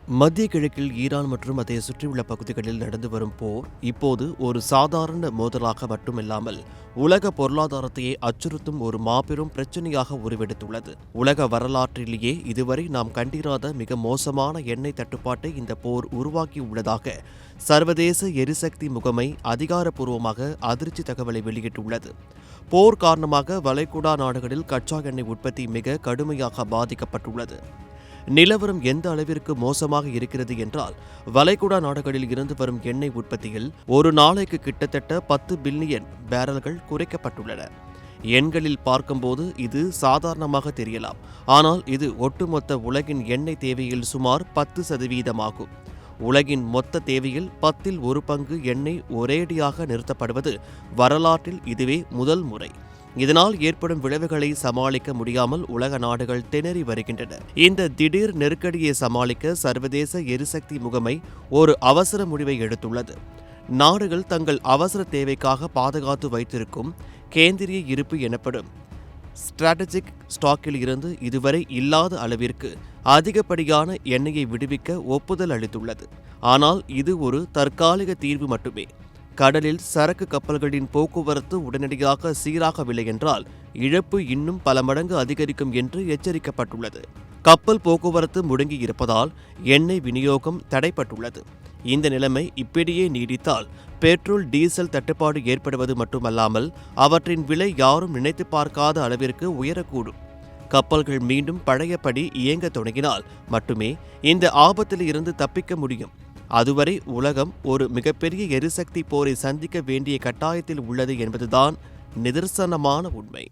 மத்திய கிழக்கில் ஈரான் மற்றும் அதை சுற்றியுள்ள பகுதிகளில் நடந்து வரும் போர் இப்போது ஒரு சாதாரண மோதலாக மட்டுமில்லாமல் உலக பொருளாதாரத்தையே அச்சுறுத்தும் ஒரு மாபெரும் பிரச்சனையாக உருவெடுத்துள்ளது. உலக வரலாற்றிலேயே இதுவரை நாம் கண்டிராத மிக மோசமான எண்ணெய் தட்டுப்பாட்டை இந்த போர் உருவாக்கியுள்ளதாக சர்வதேச எரிசக்தி முகமை அதிகாரப்பூர்வமாக அதிர்ச்சி தகவலை வெளியிட்டுள்ளது. போர் காரணமாக வளைகுடா நாடுகளில் கச்சா எண்ணெய் உற்பத்தி மிக கடுமையாக பாதிக்கப்பட்டுள்ளது. நிலவரம் எந்த அளவிற்கு மோசமாக இருக்கிறது என்றால், வளைகுடா நாடுகளில் இருந்து வரும் எண்ணெய் உற்பத்தியில் ஒரு நாளைக்கு கிட்டத்தட்ட 10 பில்லியன் பேரல்கள் குறைக்கப்பட்டுள்ளன. எண்களில் பார்க்கும்போது இது சாதாரணமாக தெரியலாம், ஆனால் இது ஒட்டுமொத்த உலகின் எண்ணெய் தேவையில் சுமார் 10% உலகின் மொத்த தேவையில் 10 ஒரு பங்கு எண்ணெய் ஒரேடியாக நிறுத்தப்படுவது வரலாற்றில் இதுவே முதல் முறை. இதனால் ஏற்படும் விளைவுகளை சமாளிக்க முடியாமல் உலக நாடுகள் திணறி வருகின்றன. இந்த திடீர் நெருக்கடியை சமாளிக்க சர்வதேச எரிசக்தி முகமை ஒரு அவசர முடிவை எடுத்துள்ளது. நாடுகள் தங்கள் அவசர தேவைக்காக பாதுகாத்து வைத்திருக்கும் கேந்திரிய இருப்பு எனப்படும் ஸ்ட்ராட்டஜிக் ஸ்டாக்கில் இருந்து இதுவரை இல்லாத அளவிற்கு அதிகப்படியான எண்ணெயை விடுவிக்க ஒப்புதல் அளித்துள்ளது. ஆனால் இது ஒரு தற்காலிக தீர்வு மட்டுமே. கடலில் சரக்கு கப்பல்களின் போக்குவரத்து உடனடியாக சீராகவில்லை என்றால் இழப்பு இன்னும் பல மடங்கு அதிகரிக்கும் என்று எச்சரிக்கப்பட்டுள்ளது. கப்பல் போக்குவரத்து முடங்கி இருப்பதால் எண்ணெய் விநியோகம் தடைப்பட்டுள்ளது. இந்த நிலைமை இப்படியே நீடித்தால் பெட்ரோல் டீசல் தட்டுப்பாடு ஏற்படுவது மட்டுமல்லாமல் அவற்றின் விலை யாரும் நினைத்து பார்க்காத அளவிற்கு உயரக்கூடும். கப்பல்கள் மீண்டும் பழையபடி இயங்க தொடங்கினால் மட்டுமே இந்த ஆபத்தில் இருந்து தப்பிக்க முடியும். அதுவரை உலகம் ஒரு மிகப்பெரிய எரிசக்தி போரை சந்திக்க வேண்டிய கட்டாயத்தில் உள்ளது என்பதுதான் நிதர்சனமான உண்மை.